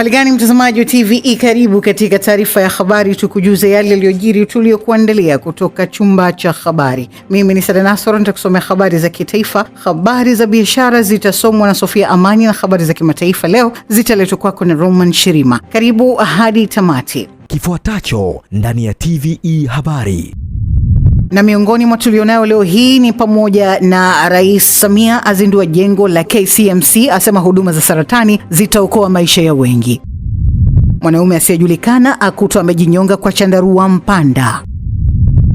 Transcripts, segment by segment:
Uhali gani mtazamaji wa TVE, karibu katika taarifa ya habari, tukujuze yale yaliyojiri tuliyokuandalia kutoka chumba cha habari. Mimi ni Sada Nasoro, nitakusomea habari za kitaifa. Habari za biashara zitasomwa na Sofia Amani na habari za kimataifa leo zitaletwa kwako na Roman Shirima. Karibu hadi tamati. Kifuatacho ndani ya TVE habari. Na miongoni mwa tulionayo leo hii ni pamoja na Rais Samia azindua jengo la KCMC, asema huduma za saratani zitaokoa maisha ya wengi. Mwanaume asiyejulikana akutwa amejinyonga kwa chandarua Mpanda.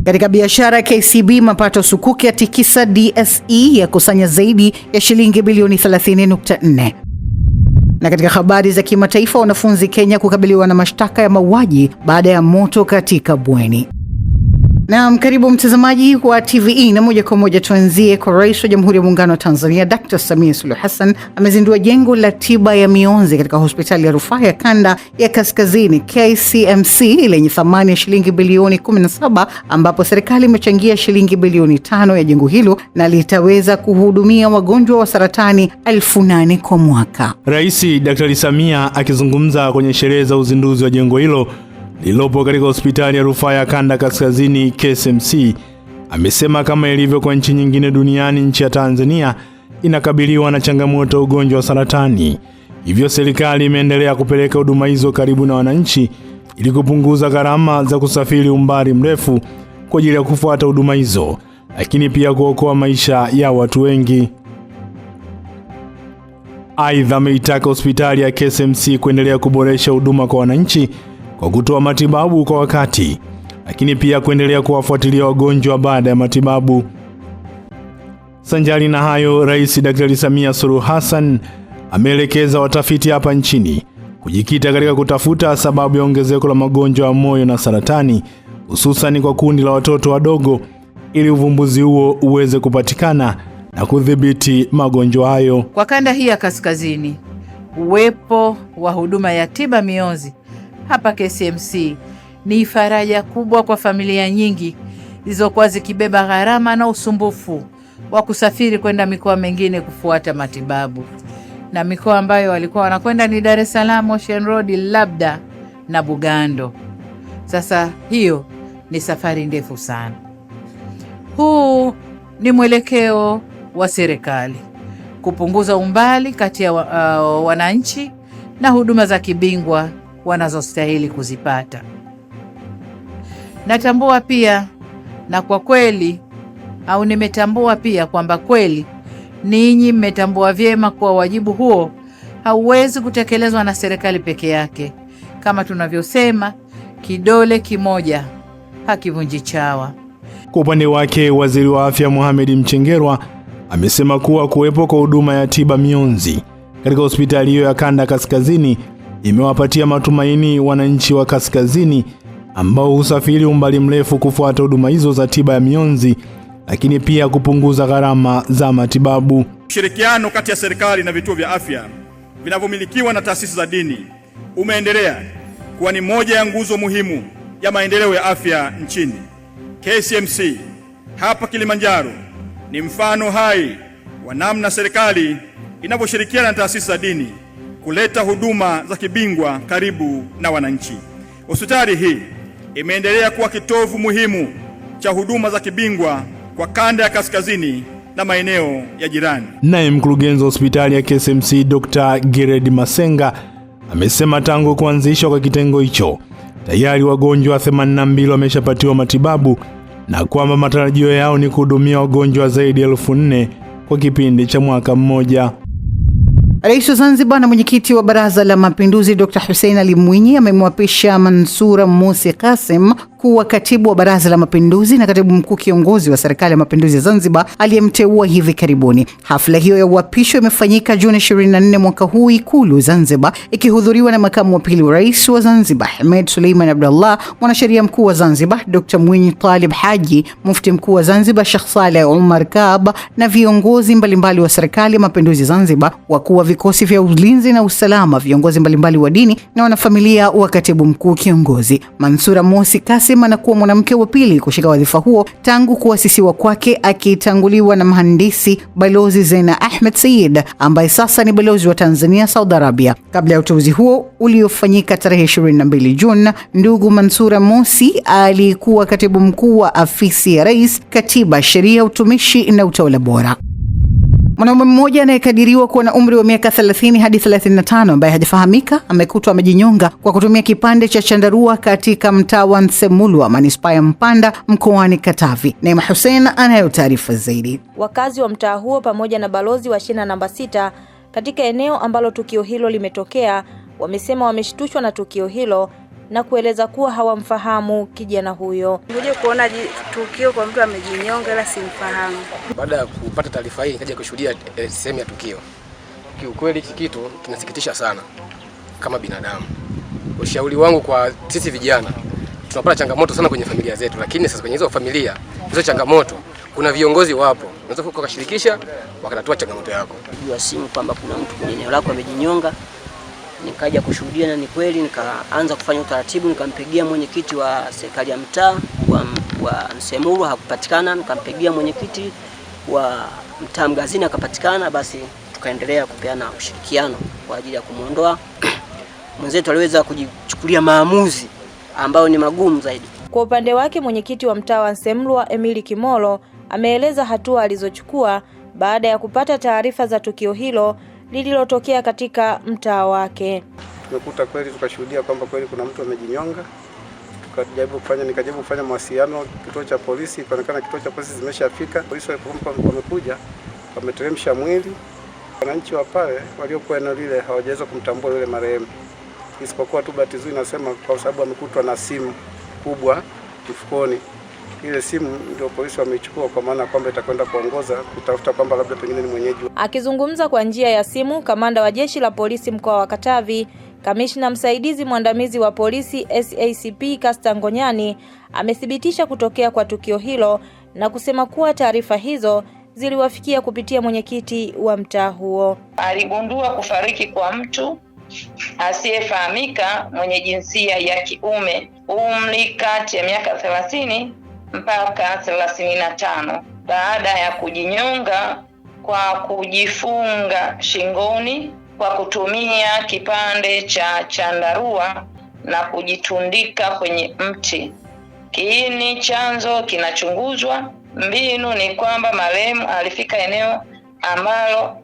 Katika biashara, KCB mapato sukuki yatikisa DSE ya kusanya zaidi ya shilingi bilioni 30.4. Na katika habari za kimataifa, wanafunzi Kenya kukabiliwa na mashtaka ya mauaji baada ya moto katika bweni. Na karibu mtazamaji wa TVE, na moja kwa moja tuanzie kwa Rais wa Jamhuri ya Muungano wa Tanzania Dr. Samia Suluhu Hassan amezindua jengo la tiba ya mionzi katika hospitali ya rufaa ya kanda ya Kaskazini KCMC lenye thamani ya shilingi bilioni 17, ambapo serikali imechangia shilingi bilioni 5 ya jengo hilo na litaweza kuhudumia wagonjwa wa saratani 8,000 kwa mwaka. Rais Dr. Samia akizungumza kwenye sherehe za uzinduzi wa jengo hilo lilopo katika hospitali ya rufaa ya kanda Kaskazini KCMC amesema kama ilivyo kwa nchi nyingine duniani, nchi ya Tanzania inakabiliwa na changamoto ya ugonjwa wa saratani. Hivyo serikali imeendelea kupeleka huduma hizo karibu na wananchi ili kupunguza gharama za kusafiri umbali mrefu kwa ajili ya kufuata huduma hizo, lakini pia kuokoa maisha ya watu wengi. Aidha, ameitaka hospitali ya KCMC kuendelea kuboresha huduma kwa wananchi kwa kutoa matibabu kwa wakati, lakini pia kuendelea kuwafuatilia wagonjwa baada ya matibabu. Sanjari na hayo, Rais Dr. Samia Suluhu Hassan ameelekeza watafiti hapa nchini kujikita katika kutafuta sababu ya ongezeko la magonjwa ya moyo na saratani, hususan kwa kundi la watoto wadogo, ili uvumbuzi huo uweze kupatikana na kudhibiti magonjwa hayo. Kwa kanda hii ya Kaskazini, uwepo wa huduma ya tiba mionzi hapa KCMC ni faraja kubwa kwa familia nyingi zilizokuwa zikibeba gharama na usumbufu wa kusafiri kwenda mikoa mingine kufuata matibabu. Na mikoa ambayo walikuwa wanakwenda ni Dar es Salaam, Ocean Road, labda na Bugando. Sasa hiyo ni safari ndefu sana. Huu ni mwelekeo wa serikali kupunguza umbali kati ya wananchi na huduma za kibingwa wanazostahili kuzipata. Natambua pia na kwa kweli nimetambua pia kwamba kweli ninyi mmetambua vyema kuwa wajibu huo hauwezi kutekelezwa na serikali peke yake. Kama tunavyosema, kidole kimoja hakivunji chawa. Kwa upande wake, Waziri wa Afya Mohamed Mchengerwa amesema kuwa kuwepo kwa huduma ya tiba mionzi katika hospitali hiyo ya kanda Kaskazini imewapatia matumaini wananchi wa Kaskazini ambao husafiri umbali mrefu kufuata huduma hizo za tiba ya mionzi, lakini pia kupunguza gharama za matibabu. Ushirikiano kati ya serikali na vituo vya afya vinavyomilikiwa na taasisi za dini umeendelea kuwa ni moja ya nguzo muhimu ya maendeleo ya afya nchini. KCMC hapa Kilimanjaro ni mfano hai wa namna serikali inavyoshirikiana na taasisi za dini kuleta huduma za kibingwa karibu na wananchi. Hospitali hii imeendelea kuwa kitovu muhimu cha huduma za kibingwa kwa kanda ya Kaskazini na maeneo ya jirani. Naye mkurugenzi wa hospitali ya KCMC Dr. Gerard Masenga amesema tangu kuanzishwa kwa kitengo hicho tayari wagonjwa 82 wameshapatiwa matibabu na kwamba matarajio yao ni kuhudumia wagonjwa zaidi ya 4,000 kwa kipindi cha mwaka mmoja. Rais wa Zanzibar na mwenyekiti wa Baraza la Mapinduzi Dr. Hussein Ali Mwinyi amemwapisha Mansura Mosi Qasim kuwa katibu wa Baraza la Mapinduzi na katibu mkuu kiongozi wa Serikali ya Mapinduzi ya Zanzibar aliyemteua hivi karibuni. Hafla hiyo ya uapisho imefanyika Juni 24 mwaka huu Ikulu Zanzibar, ikihudhuriwa na makamu wa pili wa rais wa Zanzibar Ahmed Suleiman Abdullah, mwanasheria mkuu wa Zanzibar Dr. Mwinyi Talib Haji, mufti mkuu wa Zanzibar Sheikh Saleh Omar Kab na viongozi mbalimbali wa Serikali ya Mapinduzi ya Zanzibar, wakuu wa vikosi vya ulinzi na usalama, viongozi mbalimbali wa dini na wanafamilia wa katibu mkuu kiongozi. Mansura Mosi Qasim amesema anakuwa mwanamke wa pili kushika wadhifa huo tangu kuasisiwa kwake, akitanguliwa na mhandisi Balozi Zena Ahmed Said ambaye sasa ni balozi wa Tanzania Saudi Arabia. Kabla ya uteuzi huo uliofanyika tarehe 22 Juni, ndugu Mansura Mosi alikuwa katibu mkuu wa afisi ya Rais, Katiba, Sheria, Utumishi na Utawala Bora. Mwanaume mmoja anayekadiriwa kuwa na umri wa miaka 30 hadi 35 ambaye hajafahamika amekutwa amejinyonga kwa kutumia kipande cha chandarua katika mtaa wa Nsemulwa, manispaa ya Mpanda, mkoani Katavi. Neema Hussein anayo taarifa zaidi. Wakazi wa mtaa huo pamoja na balozi wa shina namba 6 katika eneo ambalo tukio hilo limetokea wamesema wameshtushwa na tukio hilo na kueleza kuwa hawamfahamu kijana huyo. Ngoje kuona tukio kwa mtu amejinyonga ila simfahamu. Baada ya kupata taarifa hii nikaja kushuhudia sehemu ya tukio. Kiukweli kitu kinasikitisha sana kama binadamu. Ushauri wangu kwa sisi vijana, tunapata changamoto sana kwenye familia zetu, lakini sasa kwenye hizo familia, hizo changamoto kuna viongozi wapo. Unaweza ukashirikisha wakatatua changamoto yako. Nijua simu kwamba kuna mtu kwenye eneo lako amejinyonga. Nikaja kushuhudia na ni kweli, nikaanza kufanya utaratibu, nikampigia mwenyekiti wa serikali ya mtaa wa Nsemulwa, hakupatikana. Nikampigia mwenyekiti wa mtaa Mgazini, akapatikana. Basi tukaendelea kupeana ushirikiano kwa ajili ya kumuondoa mwenzetu. Aliweza kujichukulia maamuzi ambayo ni magumu zaidi. Kwa upande wake mwenyekiti wa mtaa wa Nsemulwa Emily Kimolo ameeleza hatua alizochukua baada ya kupata taarifa za tukio hilo lililotokea katika mtaa wake. Tumekuta kweli, tukashuhudia kwamba kweli kuna mtu amejinyonga. Nikajaribu kufanya mawasiliano kituo cha polisi, ikaonekana kituo cha polisi zimeshafika. Polisi wamekuja, wameteremsha mwili. Wananchi wa pale waliokuwa eneo lile hawajaweza kumtambua yule marehemu, isipokuwa tu bahati nzuri nasema kwa sababu amekutwa na simu kubwa mfukoni. Ile simu ndio polisi wameichukua, kwa maana kwamba itakwenda kuongoza kutafuta kwamba labda pengine ni mwenyeji. Akizungumza kwa njia ya simu, kamanda wa jeshi la polisi mkoa wa Katavi, kamishna msaidizi mwandamizi wa polisi SACP Kasta Ngonyani amethibitisha kutokea kwa tukio hilo na kusema kuwa taarifa hizo ziliwafikia kupitia mwenyekiti wa mtaa huo. Aligundua kufariki kwa mtu asiyefahamika mwenye jinsia ya kiume, umri kati ya miaka 30 mpaka 35, baada ya kujinyonga kwa kujifunga shingoni kwa kutumia kipande cha chandarua na kujitundika kwenye mti. Kiini chanzo kinachunguzwa. Mbinu ni kwamba marehemu alifika eneo ambalo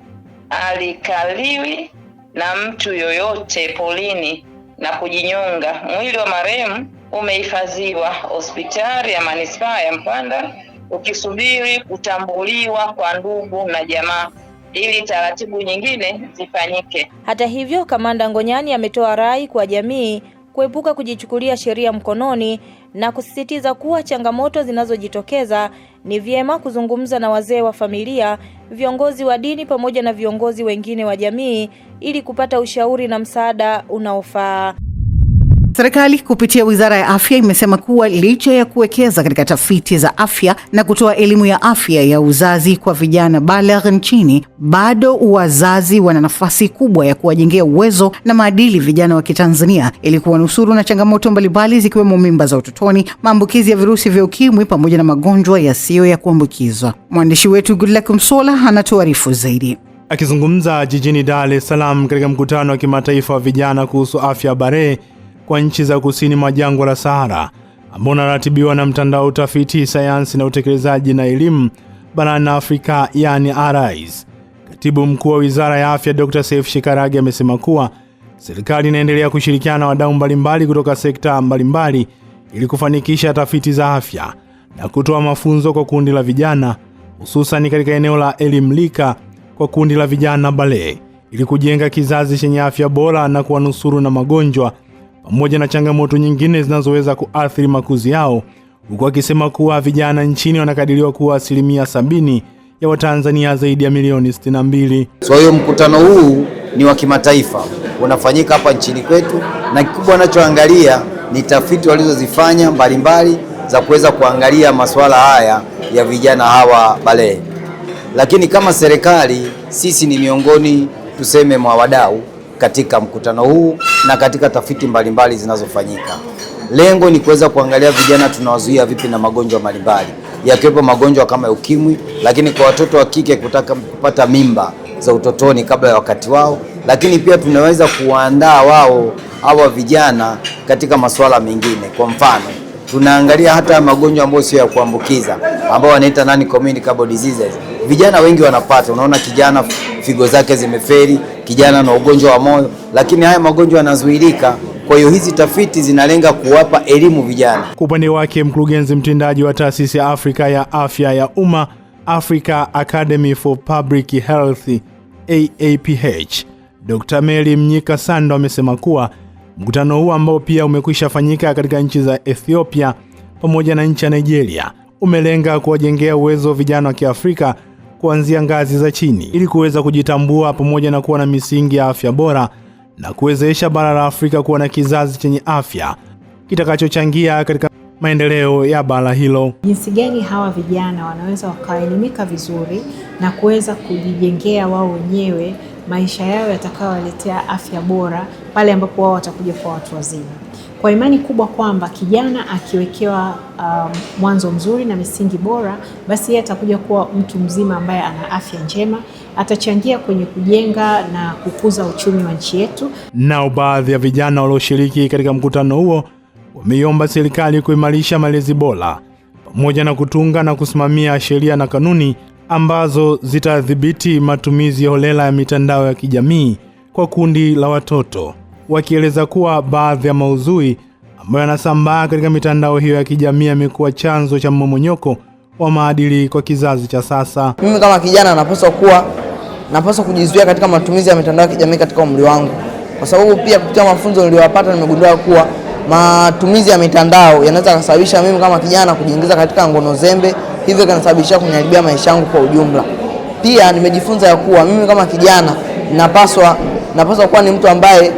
alikaliwi na mtu yoyote polini na kujinyonga. Mwili wa marehemu umehifadhiwa hospitali ya manispaa ya Mpanda ukisubiri kutambuliwa kwa ndugu na jamaa ili taratibu nyingine zifanyike. Hata hivyo, kamanda Ngonyani ametoa rai kwa jamii kuepuka kujichukulia sheria mkononi na kusisitiza kuwa changamoto zinazojitokeza ni vyema kuzungumza na wazee wa familia, viongozi wa dini pamoja na viongozi wengine wa jamii ili kupata ushauri na msaada unaofaa. Serikali kupitia Wizara ya Afya imesema kuwa licha ya kuwekeza katika tafiti za afya na kutoa elimu ya afya ya uzazi kwa vijana baligh nchini, bado wazazi wana nafasi kubwa ya kuwajengea uwezo na maadili vijana wa Kitanzania ili kuwanusuru na changamoto mbalimbali zikiwemo mimba za utotoni, maambukizi ya virusi vya ukimwi pamoja na magonjwa yasiyo ya kuambukizwa. Mwandishi wetu Goodluck Msola anatuarifu zaidi. Akizungumza jijini Dar es Salaam katika mkutano wa kimataifa wa vijana kuhusu afya bare kwa nchi za kusini mwa jangwa la Sahara ambao unaratibiwa na mtandao utafiti, sayansi na utekelezaji na elimu barani Afrika, yani ARISE, Katibu Mkuu wa Wizara ya Afya Dr. Seif Shikarage amesema kuwa serikali inaendelea kushirikiana na wadau mbalimbali kutoka sekta mbalimbali ili kufanikisha tafiti za afya na kutoa mafunzo kwa kundi la vijana, hususan katika eneo la elimu lika kwa kundi la vijana bale, ili kujenga kizazi chenye afya bora na kuwanusuru na magonjwa pamoja na changamoto nyingine zinazoweza kuathiri makuzi yao, huku akisema kuwa vijana nchini wanakadiriwa kuwa 70% ya Watanzania zaidi ya milioni 62. So hiyo mkutano huu ni wa kimataifa, unafanyika hapa nchini kwetu, na kikubwa anachoangalia ni tafiti walizozifanya mbalimbali za kuweza kuangalia masuala haya ya vijana hawa bale. Lakini kama serikali sisi ni miongoni tuseme mwa wadau katika mkutano huu na katika tafiti mbalimbali zinazofanyika. Lengo ni kuweza kuangalia vijana tunawazuia vipi na magonjwa mbalimbali, yakiwepo magonjwa kama ukimwi, lakini kwa watoto wa kike kutaka kupata mimba za utotoni kabla ya wakati wao, lakini pia tunaweza kuwaandaa wao hawa vijana katika masuala mengine. Kwa mfano, tunaangalia hata magonjwa ambayo sio ya kuambukiza ambao wanaita non-communicable diseases. Vijana wengi wanapata, unaona kijana figo zake zimeferi, kijana na ugonjwa wa moyo, lakini haya magonjwa yanazuilika. Kwa hiyo hizi tafiti zinalenga kuwapa elimu vijana. Kwa upande wake, mkurugenzi mtendaji wa taasisi ya Afrika ya afya ya umma, Africa Academy for Public Health AAPH, Dr. Mary Mnyika Sando amesema kuwa mkutano huu ambao pia umekwisha fanyika katika nchi za Ethiopia pamoja na nchi ya Nigeria umelenga kuwajengea uwezo vijana wa Kiafrika kuanzia ngazi za chini ili kuweza kujitambua pamoja na kuwa na misingi ya afya bora na kuwezesha bara la Afrika kuwa na kizazi chenye afya kitakachochangia katika maendeleo ya bara hilo. Jinsi gani hawa vijana wanaweza wakaelimika vizuri na kuweza kujijengea wao wenyewe maisha yao yatakayowaletea afya bora pale ambapo wao watakuja kwa watu wazima. Kwa imani kubwa kwamba kijana akiwekewa mwanzo mzuri na misingi bora, basi yeye atakuja kuwa mtu mzima ambaye ana afya njema, atachangia kwenye kujenga na kukuza uchumi wa nchi yetu. Nao baadhi ya vijana walioshiriki katika mkutano huo wameiomba serikali kuimarisha malezi bora pamoja na kutunga na kusimamia sheria na kanuni ambazo zitadhibiti matumizi holela ya mitandao ya kijamii kwa kundi la watoto, wakieleza kuwa baadhi ya maudhui ambayo yanasambaa katika mitandao hiyo ya kijamii yamekuwa chanzo cha mmomonyoko wa maadili kwa kizazi cha sasa. Mimi kama kijana napaswa kujizuia katika matumizi ya mitandao ya kijamii katika umri wangu, kwa sababu pia kupitia mafunzo niliyopata nimegundua kuwa matumizi ya mitandao yanaweza kusababisha mimi kama kijana kujiingiza katika ngono zembe, hivyo kanasababisha kuniharibia maisha yangu kwa ujumla. Pia nimejifunza ya kuwa mimi kama kijana napaswa kuwa ni mtu ambaye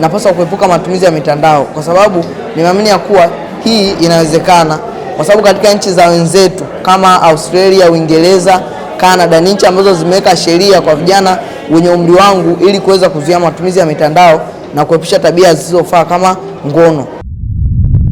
napaswa kuepuka matumizi ya mitandao, kwa sababu nimeamini ya kuwa hii inawezekana, kwa sababu katika nchi za wenzetu kama Australia, Uingereza, Canada ni nchi ambazo zimeweka sheria kwa vijana wenye umri wangu ili kuweza kuzuia matumizi ya mitandao na kuepusha tabia zisizofaa kama ngono.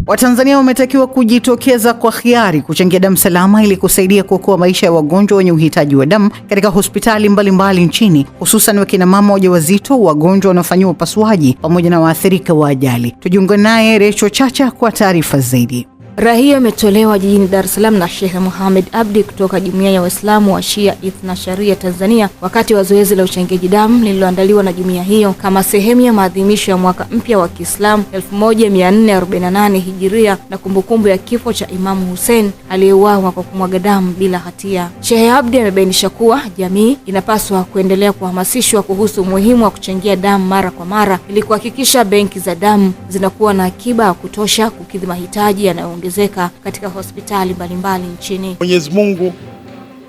Watanzania wametakiwa kujitokeza kwa hiari kuchangia damu salama ili kusaidia kuokoa maisha ya wagonjwa wenye uhitaji wa damu katika hospitali mbalimbali nchini, hususan wakina mama wajawazito, wagonjwa wanaofanyiwa upasuaji pamoja na waathirika wa ajali. Tujiunge naye Recho Chacha kwa taarifa zaidi. Rai hiyo imetolewa jijini Dar es Salaam na Sheikh Mohamed Abdi kutoka Jumuiya ya Waislamu wa Shia Ithna Sharia Tanzania wakati wa zoezi la uchangiaji damu lililoandaliwa na jumuiya hiyo kama sehemu ya maadhimisho ya mwaka mpya wa Kiislamu 1448 Hijiria na kumbukumbu ya kifo cha Imamu Hussein aliyeuawa kwa kumwaga damu bila hatia. Sheikh Abdi amebainisha kuwa jamii inapaswa kuendelea kuhamasishwa kuhusu umuhimu wa kuchangia damu mara kwa mara ili kuhakikisha benki za damu zinakuwa na akiba ya kutosha kukidhi mahitaji yanayoongezeka katika hospitali mbalimbali nchini. Mwenyezi Mungu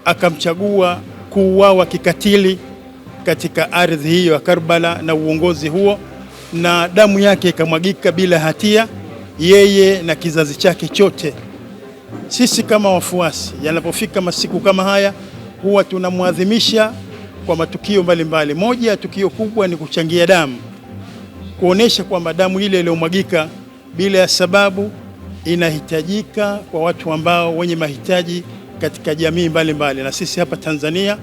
akamchagua kuuawa kikatili katika ardhi hiyo ya Karbala na uongozi huo, na damu yake ikamwagika bila hatia, yeye na kizazi chake chote. Sisi kama wafuasi, yanapofika masiku kama haya huwa tunamwadhimisha kwa matukio mbalimbali. Moja ya tukio kubwa ni kuchangia damu, kuonesha kwamba damu ile iliyomwagika bila ya sababu inahitajika kwa watu ambao wenye mahitaji katika jamii mbalimbali. Na sisi hapa Tanzania,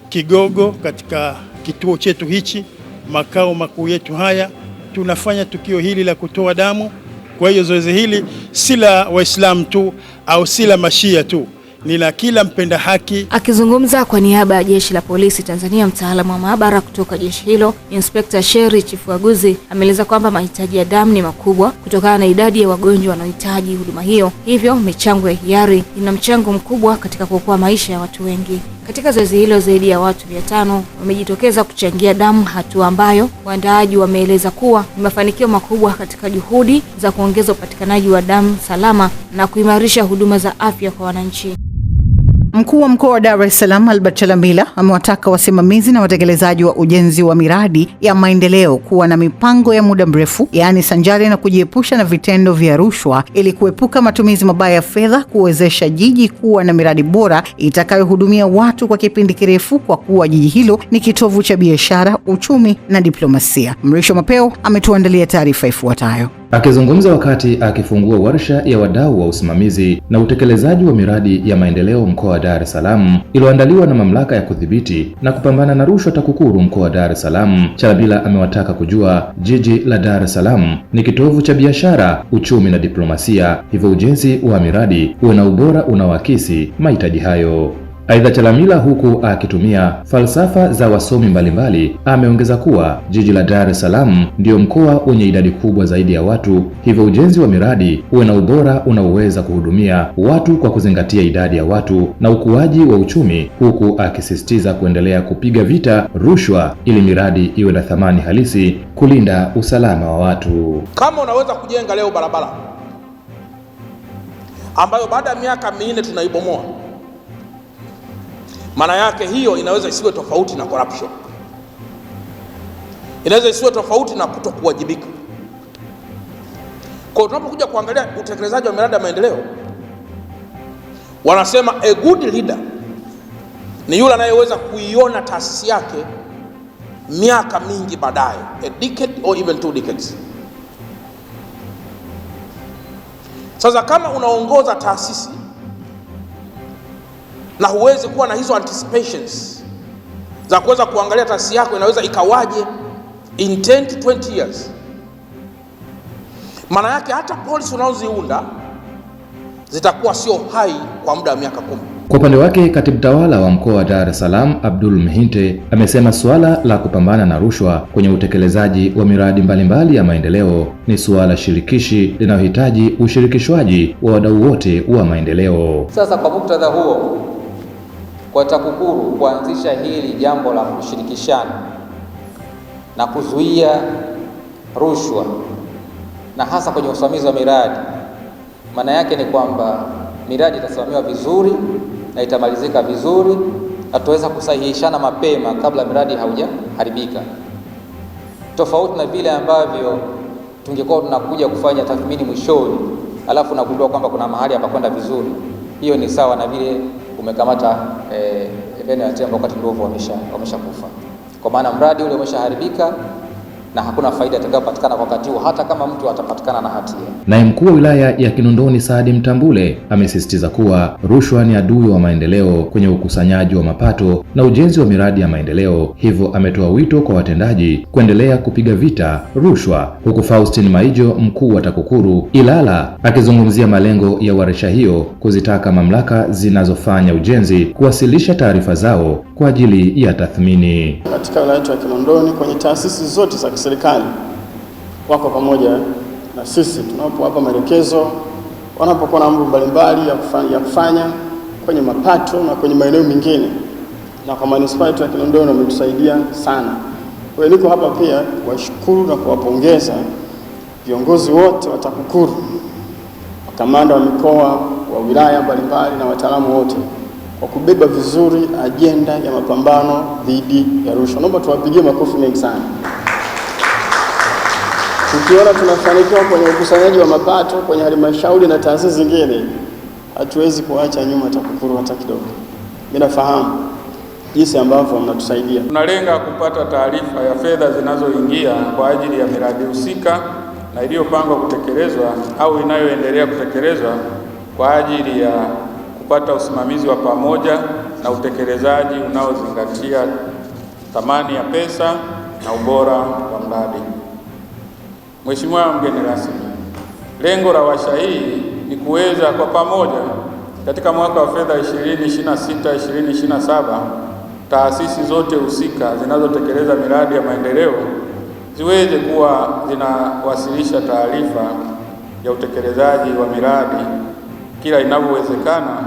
Kigogo, katika kituo chetu hichi, makao makuu yetu haya, tunafanya tukio hili la kutoa damu. Kwa hiyo zoezi hili si la Waislamu tu au si la Mashia tu, ni la kila mpenda haki. Akizungumza kwa niaba ya Jeshi la Polisi Tanzania, mtaalamu wa maabara kutoka jeshi hilo, Inspector Sheri Chifuaguzi, ameeleza kwamba mahitaji ya damu ni makubwa kutokana na idadi ya wagonjwa wanaohitaji huduma hiyo. Hivyo michango ya hiari ina mchango mkubwa katika kuokoa maisha ya watu wengi. Katika zoezi hilo zaidi ya watu 500 wamejitokeza kuchangia damu, hatua ambayo waandaaji wameeleza kuwa ni mafanikio makubwa katika juhudi za kuongeza upatikanaji wa damu salama na kuimarisha huduma za afya kwa wananchi. Mkuu wa mkoa wa Dar es Salaam Albert Chalamila amewataka wasimamizi na watekelezaji wa ujenzi wa miradi ya maendeleo kuwa na mipango ya muda mrefu, yaani sanjari na kujiepusha na vitendo vya rushwa ili kuepuka matumizi mabaya ya fedha, kuwezesha jiji kuwa na miradi bora itakayohudumia watu kwa kipindi kirefu, kwa kuwa jiji hilo ni kitovu cha biashara, uchumi na diplomasia. Mrisho Mapeo ametuandalia taarifa ifuatayo. Akizungumza wakati akifungua warsha ya wadau wa usimamizi na utekelezaji wa miradi ya maendeleo mkoa wa Dar es Salaam iliyoandaliwa na mamlaka ya kudhibiti na kupambana na rushwa TAKUKURU mkoa wa Dar es Salaam, Chalamila amewataka kujua jiji la Dar es Salaam ni kitovu cha biashara, uchumi na diplomasia, hivyo ujenzi wa miradi uwe na ubora unaoakisi mahitaji hayo. Aidha, Chalamila huku akitumia falsafa za wasomi mbalimbali ameongeza kuwa jiji la Dar es Salaam ndio mkoa wenye idadi kubwa zaidi ya watu, hivyo ujenzi wa miradi uwe na ubora unaoweza kuhudumia watu kwa kuzingatia idadi ya watu na ukuaji wa uchumi, huku akisisitiza kuendelea kupiga vita rushwa ili miradi iwe na thamani halisi kulinda usalama wa watu. Kama unaweza kujenga leo barabara ambayo baada ya miaka 4 tunaibomoa, maana yake hiyo inaweza isiwe tofauti na corruption, inaweza isiwe tofauti na kutokuwajibika. Kwa tunapokuja kuangalia utekelezaji wa miradi ya maendeleo, wanasema a good leader ni yule anayeweza kuiona taasisi yake miaka mingi baadaye, a decade or even 2 decades. Sasa kama unaongoza taasisi na huwezi kuwa na hizo anticipations za kuweza kuangalia taasisi yako inaweza ikawaje in 10 to 20 years, maana yake hata policy unazoziunda zitakuwa sio hai kwa muda wa miaka 10. Kwa upande wake, katibu tawala wa mkoa wa Dar es Salaam Abdul Mhinte amesema suala la kupambana na rushwa kwenye utekelezaji wa miradi mbalimbali ya maendeleo ni suala shirikishi linalohitaji ushirikishwaji wa wadau wote wa maendeleo. Sasa kwa muktadha huo, kwa TAKUKURU kuanzisha hili jambo la kushirikishana na kuzuia rushwa na hasa kwenye usimamizi wa miradi, maana yake ni kwamba miradi itasimamiwa vizuri na itamalizika vizuri, na tutaweza kusahihishana mapema kabla miradi haujaharibika, tofauti na vile ambavyo tungekuwa tunakuja kufanya tathmini mwishoni alafu nagundua kwamba kuna mahali hapa kwenda vizuri. Hiyo ni sawa na vile umekamata bene ya tembo wakati ndovu wameshakufa, kwa maana mradi ule umeshaharibika na hakuna faida itakayopatikana kwa wakati huo, hata kama mtu atapatikana na hatia. Naye mkuu wa wilaya ya Kinondoni Saadi Mtambule amesisitiza kuwa rushwa ni adui wa maendeleo kwenye ukusanyaji wa mapato na ujenzi wa miradi ya maendeleo, hivyo ametoa wito kwa watendaji kuendelea kupiga vita rushwa, huku Faustin Maijo, mkuu wa TAKUKURU Ilala, akizungumzia malengo ya warsha hiyo, kuzitaka mamlaka zinazofanya ujenzi kuwasilisha taarifa zao kwa ajili ya tathmini. Katika wilaya ya Kinondoni kwenye taasisi zote za serikali wako pamoja na sisi tunapowapa maelekezo wanapokuwa na mambo mbalimbali ya kufanya kwenye mapato na kwenye maeneo mengine, na kwa manispaa ya Kinondoni wametusaidia sana. Kwa hiyo niko hapa pia kuwashukuru na kuwapongeza viongozi wote wa TAKUKURU, makamanda wa mikoa, wa wilaya mbalimbali na wataalamu wote kwa kubeba vizuri ajenda ya mapambano dhidi ya rushwa. Naomba tuwapigie makofi mengi sana. Tukiona tunafanikiwa kwenye ukusanyaji wa mapato kwenye halmashauri na taasisi zingine, hatuwezi kuacha nyuma TAKUKURU hata kidogo. Mimi nafahamu jinsi ambavyo mnatusaidia. Tunalenga kupata taarifa ya fedha zinazoingia kwa ajili ya miradi husika na iliyopangwa kutekelezwa au inayoendelea kutekelezwa kwa ajili ya kupata usimamizi wa pamoja na utekelezaji unaozingatia thamani ya pesa na ubora wa mradi. Mheshimiwa mgeni rasmi, lengo la warsha hii ni kuweza kwa pamoja katika mwaka wa fedha 2026-2027 taasisi zote husika zinazotekeleza miradi ya maendeleo ziweze kuwa zinawasilisha taarifa ya utekelezaji wa miradi kila inavyowezekana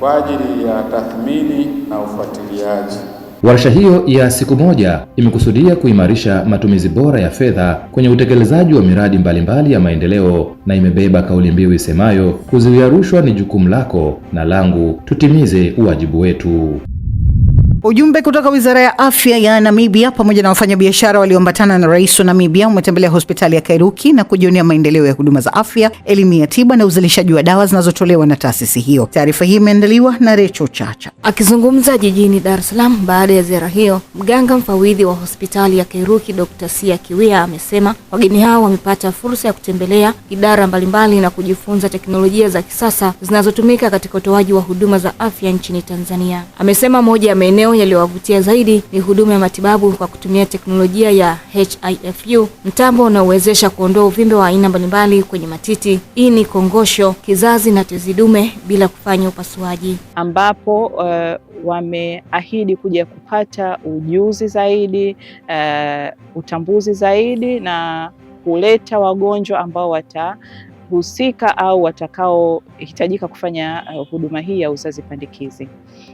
kwa ajili ya tathmini na ufuatiliaji. Warsha hiyo ya siku moja imekusudia kuimarisha matumizi bora ya fedha kwenye utekelezaji wa miradi mbalimbali ya maendeleo na imebeba kauli mbiu isemayo kuzuia rushwa ni jukumu lako na langu, tutimize uwajibu wetu. Ujumbe kutoka Wizara ya Afya ya Namibia pamoja na wafanyabiashara walioambatana na Rais wa Namibia umetembelea hospitali ya Kairuki na kujionea maendeleo ya huduma za afya, elimu ya tiba na uzalishaji wa dawa zinazotolewa na taasisi hiyo. Taarifa hii imeandaliwa na Recho Chacha. Akizungumza jijini Dar es Salaam baada ya ziara hiyo, mganga mfawidhi wa hospitali ya Kairuki Dr. Sia Kiwia amesema wageni hao wamepata fursa ya kutembelea idara mbalimbali na kujifunza teknolojia za kisasa zinazotumika katika utoaji wa huduma za afya nchini Tanzania. Amesema moja ya maeneo yaliyowavutia zaidi ni huduma ya matibabu kwa kutumia teknolojia ya HIFU, mtambo unaowezesha kuondoa uvimbe wa aina mbalimbali kwenye matiti, ini, kongosho, kizazi na tezi dume bila kufanya upasuaji, ambapo wameahidi kuja kupata ujuzi zaidi, utambuzi zaidi na kuleta wagonjwa ambao watahusika au watakaohitajika kufanya huduma hii ya uzazi pandikizi.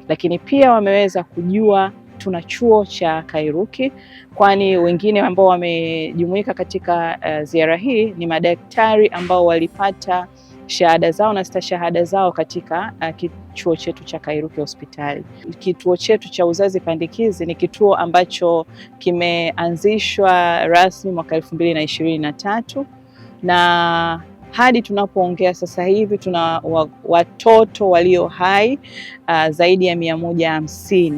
Lakini pia wameweza kujua tuna chuo cha Kairuki, kwani wengine ambao wamejumuika katika ziara hii ni madaktari ambao walipata shahada zao na stashahada zao katika kituo chetu cha Kairuki hospitali. Kituo chetu cha uzazi pandikizi ni kituo ambacho kimeanzishwa rasmi mwaka 2023 na hadi tunapoongea sasa hivi tuna watoto walio hai zaidi ya 150.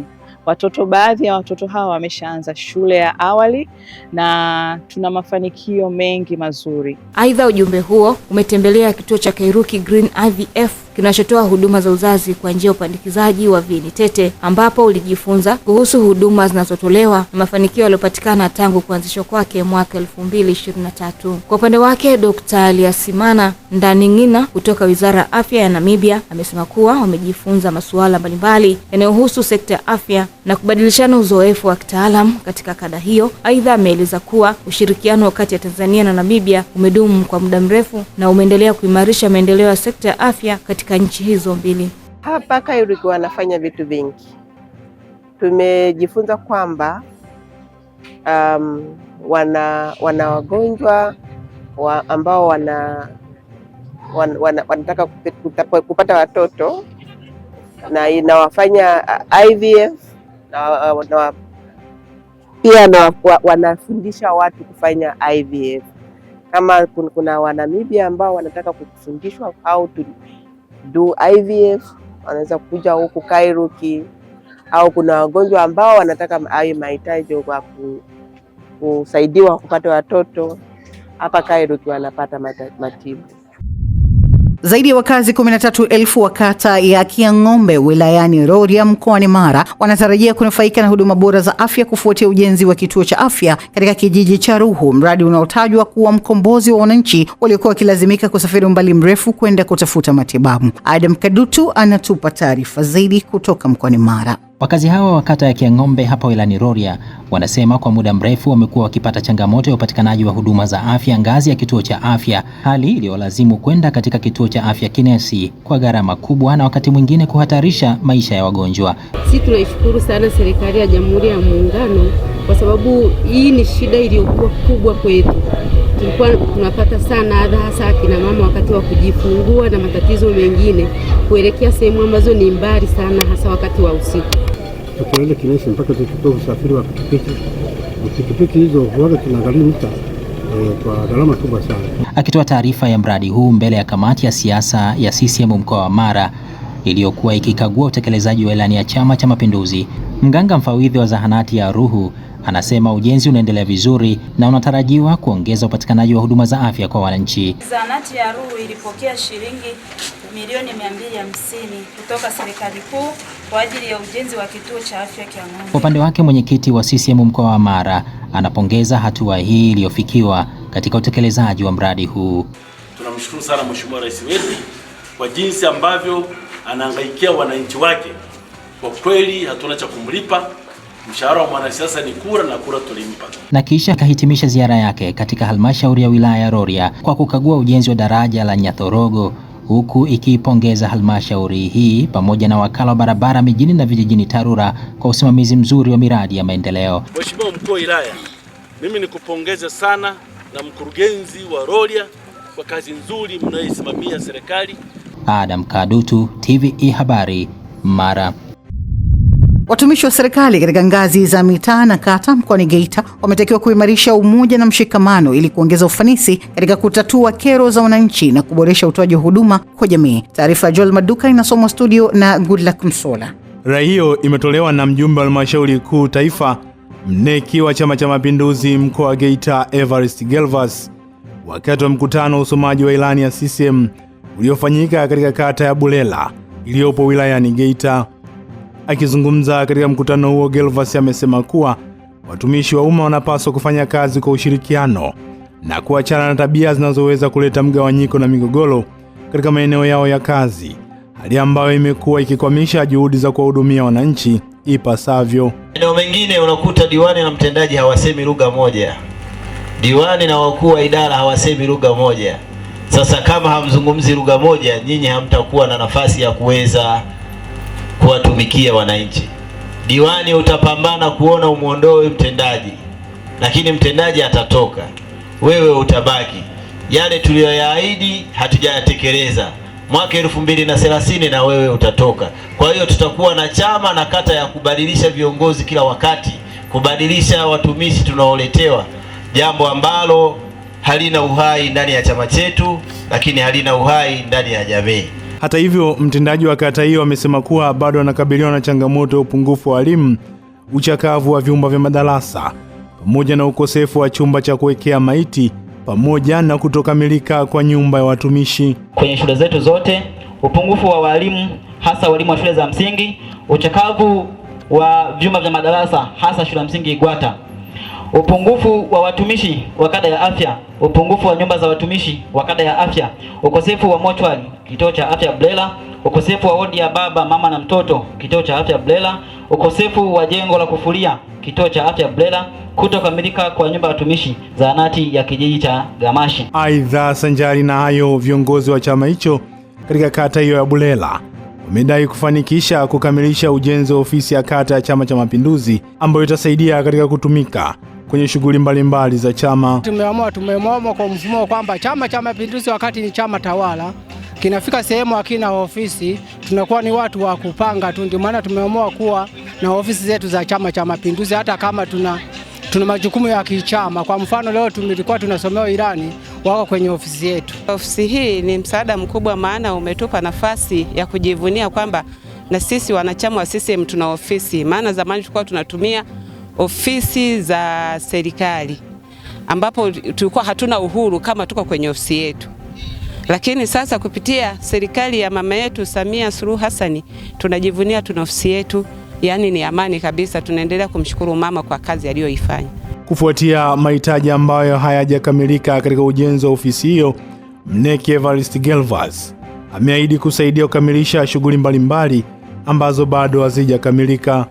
Baadhi ya watoto hawa wameshaanza shule ya awali na tuna mafanikio mengi mazuri. Aidha, ujumbe huo umetembelea kituo cha Kairuki Green IVF kinachotoa huduma za uzazi kwa njia ya upandikizaji wa viini tete, ambapo ulijifunza kuhusu huduma zinazotolewa na mafanikio yaliyopatikana tangu kuanzishwa kwake mwaka 2023. Kwa upande wake, Dr. Liasimana Ndaningina kutoka Wizara ya Afya ya Namibia amesema kuwa wamejifunza masuala mbalimbali yanayohusu sekta ya afya na kubadilishana uzoefu wa kitaalamu katika kada hiyo. Aidha, ameeleza kuwa ushirikiano kati ya Tanzania na Namibia umedumu kwa muda mrefu na umeendelea kuimarisha maendeleo ya sekta ya afya katika nchi hizo mbili. Hapa Kairuki wanafanya vitu vingi. Tumejifunza kwamba wana wagonjwa ambao wanataka kupata watoto na inawafanya IVF na pia wanafundisha watu kufanya IVF. Kama kuna Wanamibia ambao wanataka kufundishwa how to do IVF, wanaweza kuja huku Kairuki, au kuna wagonjwa ambao wanataka mahitaji ya kusaidiwa kupata watoto, hapa Kairuki wanapata matibabu. Zaidi ya wakazi 13,000 wa kata ya Kiang'ombe wilayani Rorya mkoani Mara wanatarajia kunufaika na huduma bora za afya kufuatia ujenzi wa kituo cha afya katika kijiji cha Ruhu, mradi unaotajwa kuwa mkombozi wa wananchi waliokuwa wakilazimika kusafiri umbali mrefu kwenda kutafuta matibabu. Adam Kadutu anatupa taarifa zaidi kutoka mkoani Mara. Wakazi hawa wa kata ya Kiang'ombe hapa wilayani Rorya wanasema kwa muda mrefu wamekuwa wakipata changamoto ya upatikanaji wa huduma za afya ngazi ya kituo cha afya, hali iliyolazimu kwenda katika kituo cha afya kinesi kwa gharama kubwa na wakati mwingine kuhatarisha maisha ya wagonjwa. Sisi tunaishukuru sana serikali ya Jamhuri ya Muungano kwa sababu hii ni shida iliyokuwa kubwa kwetu. Tulikuwa tunapata sana adha, hasa akina mama wakati wa kujifungua na matatizo mengine kuelekea sehemu ambazo ni mbali sana, hasa wakati wa usiku. Tukienda kinesi mpaka tuchukue usafiri wa pikipiki hizo huwaga tunagharimu kwa gharama kubwa sana. Akitoa taarifa ya mradi huu mbele ya kamati ya siasa ya CCM mkoa wa Mara iliyokuwa ikikagua utekelezaji wa ilani ya Chama cha Mapinduzi, mganga mfawidhi wa zahanati ya Ruhu anasema ujenzi unaendelea vizuri na unatarajiwa kuongeza upatikanaji wa huduma za afya kwa wananchi. Zahanati ya Ruhu ilipokea shilingi milioni 250 kutoka serikali kuu kwa ajili ya ujenzi wa kituo cha afya Kiang'ombe. Kwa upande wake, mwenyekiti wa CCM mkoa wa Mara anapongeza hatua hii iliyofikiwa katika utekelezaji wa mradi huu. Tunamshukuru sana Mheshimiwa Rais wetu kwa jinsi ambavyo anahangaikia wananchi wake. Kwa kweli hatuna cha kumlipa. Mshahara wa mwanasiasa ni kura na kura tulimpa. Na kisha akahitimisha ziara yake katika halmashauri ya wilaya ya Rorya kwa kukagua ujenzi wa daraja la Nyathorogo huku ikiipongeza halmashauri hii pamoja na wakala wa barabara mijini na vijijini TARURA kwa usimamizi mzuri wa miradi ya maendeleo. Mheshimiwa Mkuu wa Wilaya, mimi nikupongeze sana na mkurugenzi wa Rorya kwa kazi nzuri mnayoisimamia serikali. Adam Kadutu, TVE Habari, Mara. Watumishi wa serikali katika ngazi za mitaa na kata mkoani Geita wametakiwa kuimarisha umoja na mshikamano ili kuongeza ufanisi katika kutatua kero za wananchi na kuboresha utoaji huduma kwa jamii. Taarifa ya Joel Maduka inasomwa studio na Goodluck Msola. Rai hiyo imetolewa na mjumbe wa halmashauri kuu taifa mneki wa Chama cha Mapinduzi mkoa wa Geita Evarist Gelvas wakati wa mkutano usomaji wa ilani ya CCM uliofanyika katika kata ya Bulela iliyopo wilayani Geita. Akizungumza katika mkutano huo, Gelvas amesema kuwa watumishi wa umma wanapaswa kufanya kazi kwa ushirikiano na kuachana na tabia zinazoweza kuleta mgawanyiko na migogoro katika maeneo yao ya kazi, hali ambayo imekuwa ikikwamisha juhudi za kuwahudumia wananchi ipasavyo. Eneo mengine unakuta diwani na mtendaji hawasemi lugha moja, diwani na wakuu wa idara hawasemi lugha moja. Sasa kama hamzungumzi lugha moja, nyinyi hamtakuwa na nafasi ya kuweza kuwatumikia wananchi. Diwani utapambana kuona umuondoe mtendaji, lakini mtendaji atatoka, wewe utabaki. Yale tuliyoyaahidi hatujayatekeleza. Mwaka 2030 na wewe utatoka. Kwa hiyo tutakuwa na chama na kata ya kubadilisha viongozi kila wakati, kubadilisha watumishi tunaoletewa, jambo ambalo halina uhai ndani ya chama chetu, lakini halina uhai ndani ya jamii. Hata hivyo, mtendaji wa kata hiyo amesema kuwa bado anakabiliwa na changamoto ya upungufu wa walimu, uchakavu wa vyumba vya madarasa, pamoja na ukosefu wa chumba cha kuwekea maiti, pamoja na kutokamilika kwa nyumba ya watumishi. Kwenye shule zetu zote, upungufu wa walimu, hasa walimu wa shule za msingi, uchakavu wa vyumba vya madarasa, hasa shule ya msingi Igwata, upungufu wa watumishi wa kada ya afya, upungufu wa nyumba za watumishi wa kada ya afya, ukosefu wa mochwari kituo cha afya Bulela, ukosefu wa wodi ya baba mama na mtoto kituo cha afya Bulela, ukosefu wa jengo la kufulia kituo cha afya Bulela, kutokamilika kwa nyumba ya watumishi zahanati ya kijiji cha Gamashi. Aidha, sanjari na hayo, viongozi wa chama hicho katika kata hiyo ya Bulela wamedai kufanikisha kukamilisha ujenzi wa ofisi ya kata ya Chama cha Mapinduzi ambayo itasaidia katika kutumika kwenye shughuli mbalimbali za chama. Tumeamua kwa mfumo kwamba Chama cha Mapinduzi wakati ni chama tawala, kinafika sehemu hakina ofisi, tunakuwa ni watu wa kupanga tu. Ndio maana tumeamua kuwa na ofisi zetu za Chama cha Mapinduzi hata kama tuna majukumu ya kichama. Kwa mfano leo tulikuwa tunasomewa ilani, wako kwenye ofisi yetu. Ofisi hii ni msaada mkubwa, maana umetupa nafasi ya kujivunia kwamba na sisi wanachama wa CCM tuna ofisi. Maana zamani tulikuwa tunatumia ofisi za serikali ambapo tulikuwa hatuna uhuru kama tuko kwenye ofisi yetu. Lakini sasa kupitia serikali ya mama yetu Samia Suluhu Hassan tunajivunia tuna ofisi yetu, yani ni amani kabisa. Tunaendelea kumshukuru mama kwa kazi aliyoifanya. Kufuatia mahitaji ambayo hayajakamilika katika ujenzi wa ofisi hiyo, mneki Evarist Gelvas ameahidi kusaidia kukamilisha shughuli mbalimbali ambazo bado hazijakamilika.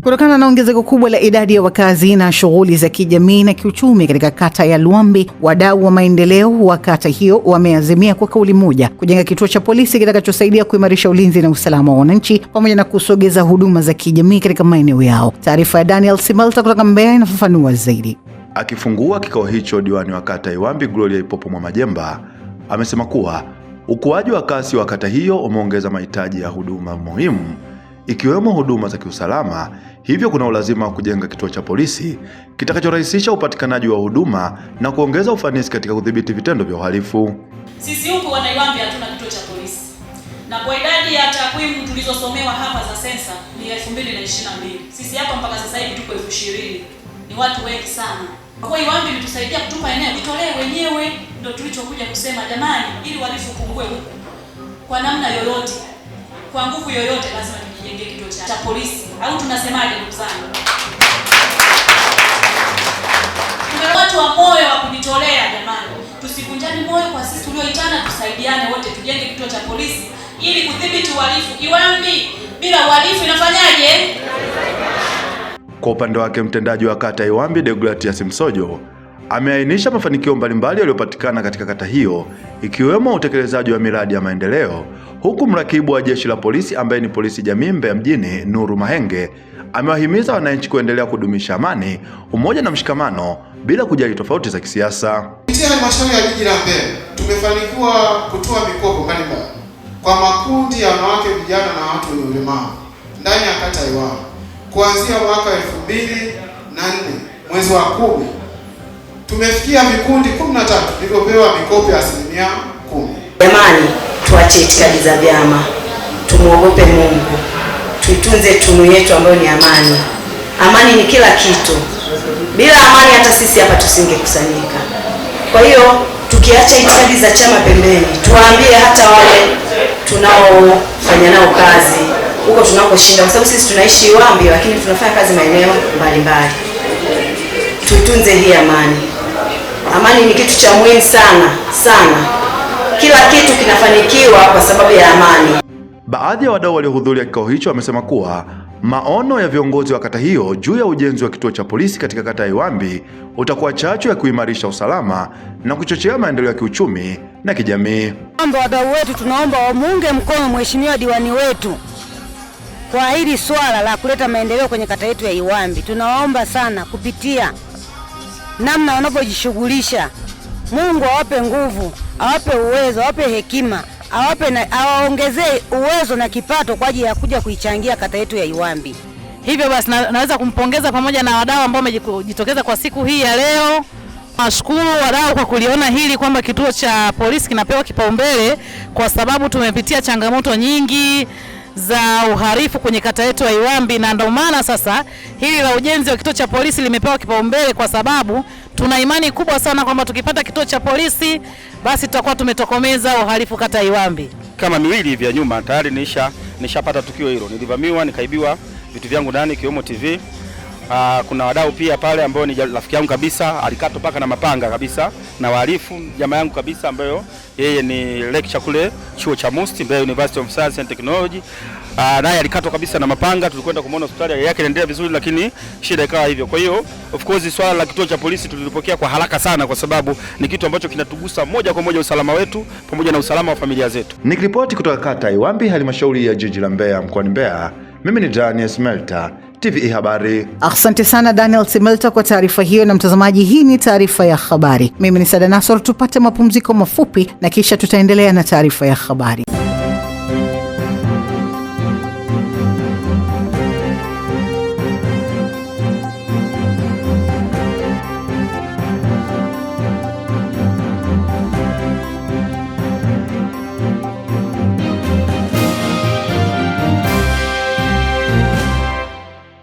Kutokana na ongezeko kubwa la idadi ya wakazi na shughuli za kijamii na kiuchumi katika kata ya Luambi, wadau wa maendeleo wa kata hiyo wameazimia kwa kauli moja kujenga kituo cha polisi kitakachosaidia kuimarisha ulinzi na usalama wa wananchi pamoja na kusogeza huduma za kijamii katika maeneo yao. Taarifa ya Daniel Simalta kutoka Mbeya inafafanua zaidi. Akifungua kikao hicho, diwani wa kata ya Luambi Gloria Ipopo Mwamajemba amesema kuwa ukuaji wa kasi wa kata hiyo umeongeza mahitaji ya huduma muhimu ikiwemo huduma za kiusalama, hivyo kuna ulazima wa kujenga kituo cha polisi kitakachorahisisha upatikanaji wa huduma na kuongeza ufanisi katika kudhibiti vitendo vya uhalifu. Sisi huku Wanaiwambi hatuna kituo cha polisi, na kwa idadi ya takwimu tulizosomewa hapa za sensa ni 2022. Sisi hapa mpaka sasa hivi tuko 20,000. Ni watu wengi sana. Kwa hiyo Iwambi ilitusaidia kutupa eneo tutolee wenyewe, ndio tulichokuja kusema jamani, ili uhalifu upungue huku kwa namna yoyote, kwa nguvu yoyote, lazima tujenge kituo cha polisi. Au tunasemaje ndugu zangu? Tuna watu wa moyo wa kujitolea jamani. Tusivunjane moyo kwa sisi tulioitana, tusaidiane wote tujenge kituo cha polisi ili kudhibiti uhalifu. Iwambi bila uhalifu inafanyaje? Kwa upande wake, mtendaji wa kata Iwambi Deogratias Msojo ameainisha mafanikio mbalimbali yaliyopatikana katika kata hiyo ikiwemo utekelezaji wa miradi ya maendeleo, huku mrakibu wa jeshi la polisi ambaye ni polisi jamii Mbeya mjini Nuru Mahenge amewahimiza wananchi kuendelea kudumisha amani, umoja na mshikamano bila kujali tofauti za kisiasa. Kupitia halmashauri ya jiji la Mbeya tumefanikiwa kutoa mikopo mbalimbali kwa makundi ya wanawake, vijana na watu wenye ulemavu ndani ya kata Iwambi. Kuanzia mwaka 2004 mwezi wa 10 tumefikia vikundi 13 vilivyopewa mikopo ya 10%. Jamani, tuache itikadi za vyama, tumuogope Mungu, tuitunze tunu yetu ambayo ni amani. Amani ni kila kitu. Bila amani hata sisi hapa tusingekusanyika. Kwa hiyo tukiacha itikadi za chama pembeni, tuwaambie hata wale tunaofanya nao kazi huko tunakoshinda, kwa sababu sisi tunaishi Iwambi lakini tunafanya kazi maeneo mbalimbali. Tuitunze hii amani. Amani ni kitu cha muhimu sana sana. Kila kitu kinafanikiwa kwa sababu ya amani. Baadhi ya wadau waliohudhuria kikao hicho wamesema kuwa maono ya viongozi wa kata hiyo juu ya ujenzi wa kituo cha polisi katika kata ya Iwambi utakuwa chachu ya kuimarisha usalama na kuchochea maendeleo ya kiuchumi na kijamii. Wadau wetu tunaomba wamuunge mkono mheshimiwa diwani wetu kwa hili swala la kuleta maendeleo kwenye kata yetu ya Iwambi. Tunawaomba sana kupitia namna wanapojishughulisha. Mungu awape nguvu, awape uwezo, awape hekima, awaongezee uwezo na kipato kwa ajili ya kuja kuichangia kata yetu ya Iwambi. Hivyo basi naweza kumpongeza pamoja na wadau ambao wamejitokeza kwa siku hii ya leo. Nashukuru wadau kwa kuliona hili kwamba kituo cha polisi kinapewa kipaumbele, kwa sababu tumepitia changamoto nyingi za uhalifu kwenye kata yetu ya Iwambi, na ndio maana sasa hili la ujenzi wa kituo cha polisi limepewa kipaumbele, kwa sababu tuna imani kubwa sana kwamba tukipata kituo cha polisi basi tutakuwa tumetokomeza uhalifu kata ya Iwambi. Kama miwili vya nyuma tayari nishapata tukio hilo. Nilivamiwa, nikaibiwa vitu vyangu ndani ikiwemo TV. Kuna wadau pia pale ambao ni rafiki yangu kabisa, alikatwa paka na mapanga kabisa na wahalifu, jamaa yangu kabisa ambayo yeye ni lecturer kule chuo cha MUST Mbeya University of Science and Technology. Naye alikatwa kabisa na mapanga, tulikwenda kumuona hospitali, yake inaendelea vizuri lakini shida ikawa hivyo. Kwa hiyo of course swala la kituo cha polisi tulilipokea kwa haraka sana, kwa sababu ni kitu ambacho kinatugusa moja kwa moja usalama wetu pamoja na usalama wa familia zetu. Nikiripoti kutoka kata Iwambi, halmashauri ya jiji la Mbeya mkoani Mbeya, mimi ni Daniel Smelta, TVE Habari. Asante sana Daniel Smelta kwa taarifa hiyo. Na mtazamaji, hii ni taarifa ya habari. Mimi ni Sada Nasor, tupate mapumziko mafupi na kisha tutaendelea na taarifa ya habari.